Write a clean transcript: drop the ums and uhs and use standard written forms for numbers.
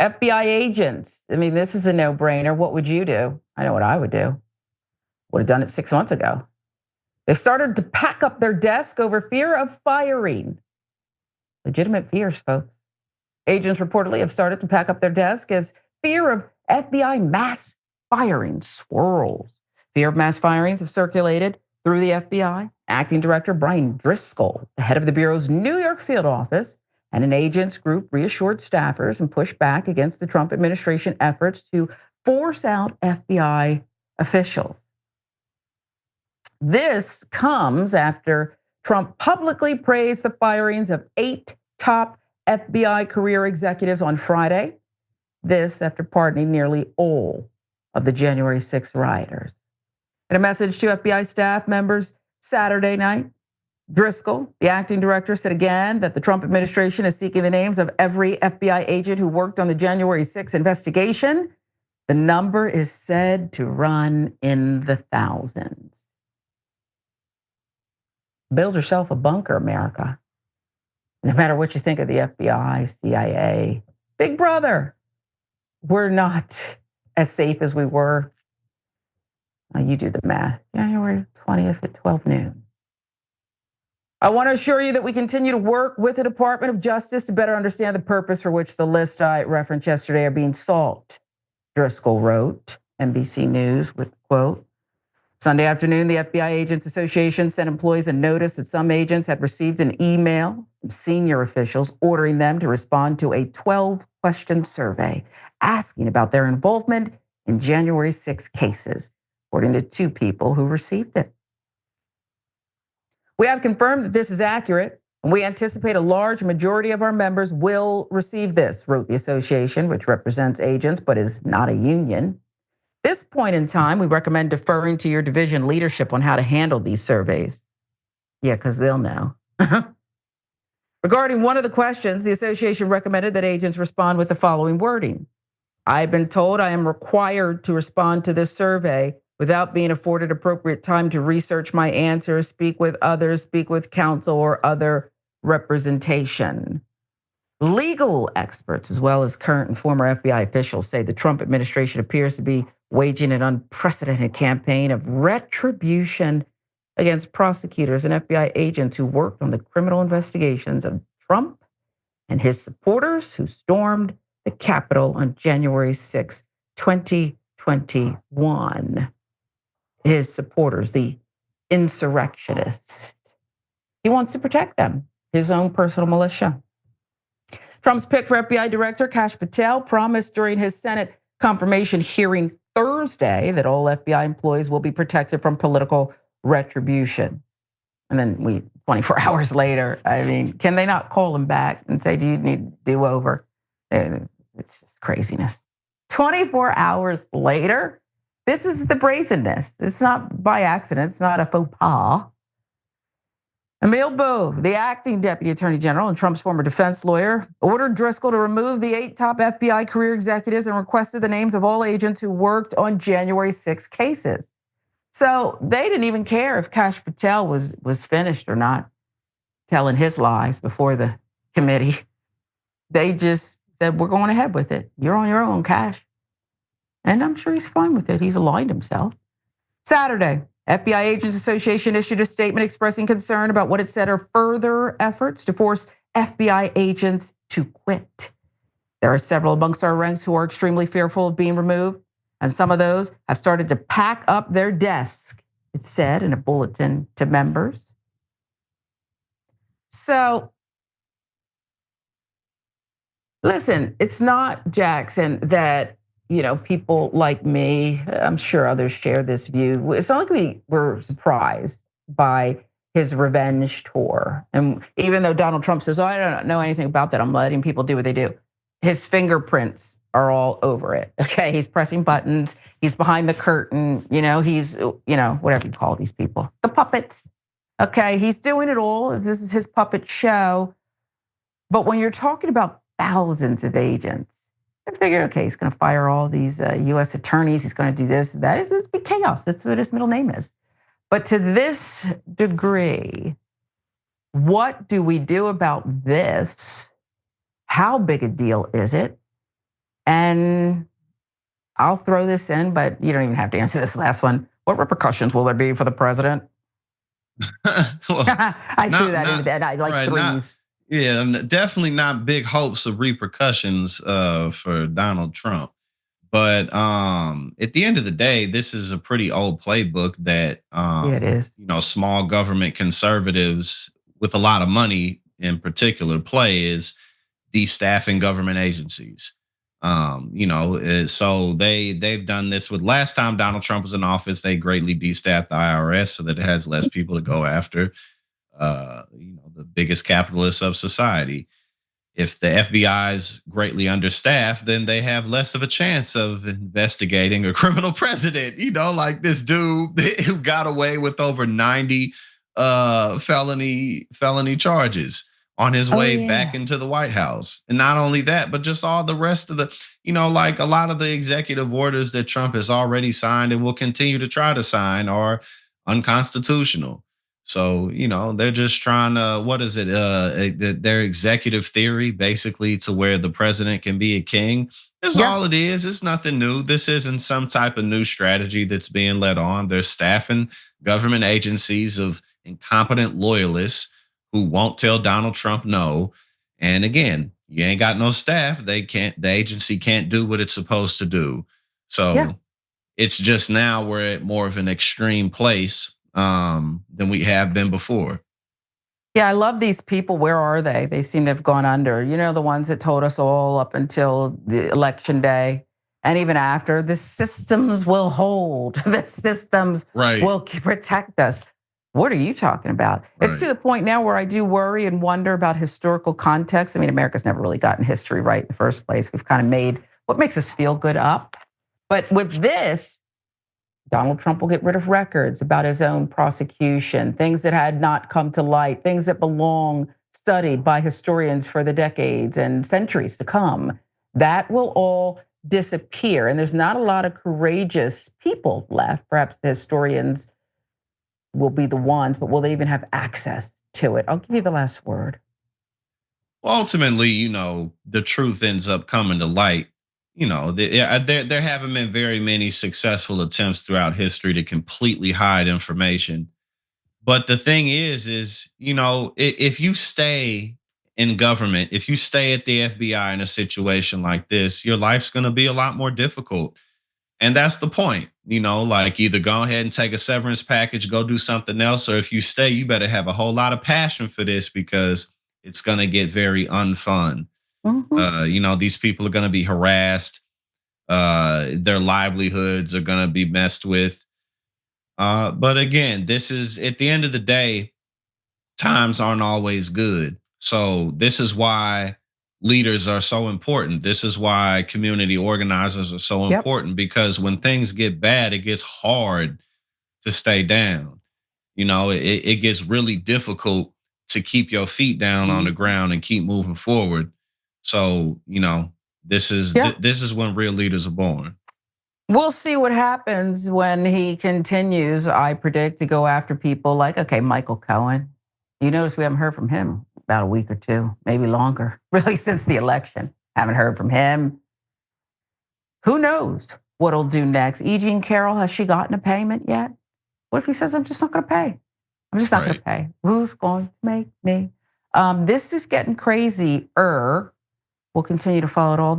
FBI agents. I mean, this is a no-brainer. What would you do? I know what I would do. Would have done it 6 months ago. They started to pack up their desk over fear of firing. Legitimate fears, folks. Agents reportedly have started to pack up their desk as fear of FBI mass firing swirls. Fear of mass firings have circulated through the FBI. Acting Director Brian Driscoll, the head of the Bureau's New York field office, and an agents group reassured staffers and pushed back against the Trump administration efforts to force out FBI officials. This comes after Trump publicly praised the firings of 8 top FBI career executives on Friday. This after pardoning nearly all of the January 6th rioters. In a message to FBI staff members Saturday night, Driscoll, the acting director, said again that the Trump administration is seeking the names of every FBI agent who worked on the January 6th investigation. The number is said to run in the thousands. Build yourself a bunker, America. No matter what you think of the FBI, CIA, Big Brother, we're not as safe as we were. You do the math. January 20th at 12 noon. I want to assure you that we continue to work with the Department of Justice to better understand the purpose for which the lists I referenced yesterday are being sought, Driscoll wrote, NBC News, with quote, Sunday afternoon, the FBI Agents Association sent employees a notice that some agents had received an email from senior officials ordering them to respond to a 12-question survey asking about their involvement in January 6 cases, according to 2 people who received it. We have confirmed that this is accurate, and we anticipate a large majority of our members will receive this, wrote the association, which represents agents but is not a union. At this point in time, we recommend deferring to your division leadership on how to handle these surveys. Yeah, because they'll know. Regarding one of the questions, the association recommended that agents respond with the following wording. I've been told I am required to respond to this survey without being afforded appropriate time to research my answers, speak with others, speak with counsel or other representation. Legal experts, as well as current and former FBI officials, say the Trump administration appears to be waging an unprecedented campaign of retribution against prosecutors and FBI agents who worked on the criminal investigations of Trump and his supporters who stormed the Capitol on January 6, 2021. His supporters, the insurrectionists. He wants to protect them, his own personal militia. Trump's pick for FBI Director Kash Patel promised during his Senate confirmation hearing Thursday that all FBI employees will be protected from political retribution. And then 24 hours later, I mean, can they not call him back and say, do you need to do over? It's just craziness. 24 hours later, this is the brazenness. It's not by accident. It's not a faux pas. Emil Bove, the acting deputy attorney general and Trump's former defense lawyer, ordered Driscoll to remove the 8 top FBI career executives and requested the names of all agents who worked on January 6 cases. So they didn't even care if Kash Patel was finished or not telling his lies before the committee. They just said, we're going ahead with it. You're on your own, Kash. And I'm sure he's fine with it. He's aligned himself. Saturday, FBI Agents Association issued a statement expressing concern about what it said are further efforts to force FBI agents to quit. There are several amongst our ranks who are extremely fearful of being removed, and some of those have started to pack up their desk, it said in a bulletin to members. So, listen, it's not, Jackson, that people like me, I'm sure others share this view. It's not like we were surprised by his revenge tour. And even though Donald Trump says, I don't know anything about that, I'm letting people do what they do. His fingerprints are all over it. Okay, he's pressing buttons. He's behind the curtain. He's, whatever you call these people, the puppets. Okay, he's doing it all. This is his puppet show. But when you're talking about thousands of agents, I figured, okay, he's going to fire all these U.S. attorneys. He's going to do this, that. It's be chaos. That's what his middle name is. But to this degree, what do we do about this? How big a deal is it? And I'll throw this in, but you don't even have to answer this last one. What repercussions will there be for the president? Well, I threw that in bed. I like right, threes. definitely not big hopes of repercussions for Donald Trump. But at the end of the day, this is a pretty old playbook that Yeah, it is. small government conservatives with a lot of money in particular play is destaffing government agencies. So they've done this with last time Donald Trump was in office, they greatly destaffed the IRS so that it has less people to go after the biggest capitalists of society. If the FBI is greatly understaffed, then they have less of a chance of investigating a criminal president. Like this dude who got away with over 90 felony charges on his Oh, way back yeah. into the White House. And not only that, but just all the rest of like a lot of the executive orders that Trump has already signed and will continue to try to sign are unconstitutional. So, they're just trying to, what is it? Their executive theory, basically, to where the president can be a king. That's Yeah. all it is. It's nothing new. This isn't some type of new strategy that's being led on. They're staffing government agencies of incompetent loyalists who won't tell Donald Trump no. And again, you ain't got no staff. The agency can't do what it's supposed to do. Yeah. So it's just now we're at more of an extreme place than we have been before. Yeah, I love these people. Where are they? They seem to have gone under. The ones that told us all up until the election day and even after, the systems will hold. The systems Right, will protect us. What are you talking about? It's to right. the point now where I do worry and wonder about historical context. I mean, America's never really gotten history right in the first place. We've kind of made what makes us feel good up. But with this, Donald Trump will get rid of records about his own prosecution, things that had not come to light, things that belong studied by historians for the decades and centuries to come. That will all disappear. And there's not a lot of courageous people left. Perhaps the historians will be the ones, but will they even have access to it? I'll give you the last word. Well, ultimately, the truth ends up coming to light. There haven't been very many successful attempts throughout history to completely hide information. But the thing is, if you stay in government, if you stay at the FBI in a situation like this, your life's going to be a lot more difficult. And that's the point, like either go ahead and take a severance package, go do something else, or if you stay, you better have a whole lot of passion for this because it's going to get very unfun. Mhm. These people are going to be harassed. Their livelihoods are going to be messed with. But again, this is at the end of the day, times aren't always good. So this is why leaders are so important. This is why community organizers are so Yep. important because when things get bad, it gets hard to stay down. It gets really difficult to keep your feet down on the Mhm. ground and keep moving forward. So, Yeah. this is when real leaders are born. We'll see what happens when he continues, I predict, to go after people like, okay, Michael Cohen. You notice we haven't heard from him about a week or two, maybe longer, really since the election. Haven't heard from him. Who knows what he'll do next? E. Jean Carroll, has she gotten a payment yet? What if he says, I'm just not going to pay? I'm just not going to Right. pay. Who's going to make me? This is getting crazy. We'll continue to follow it all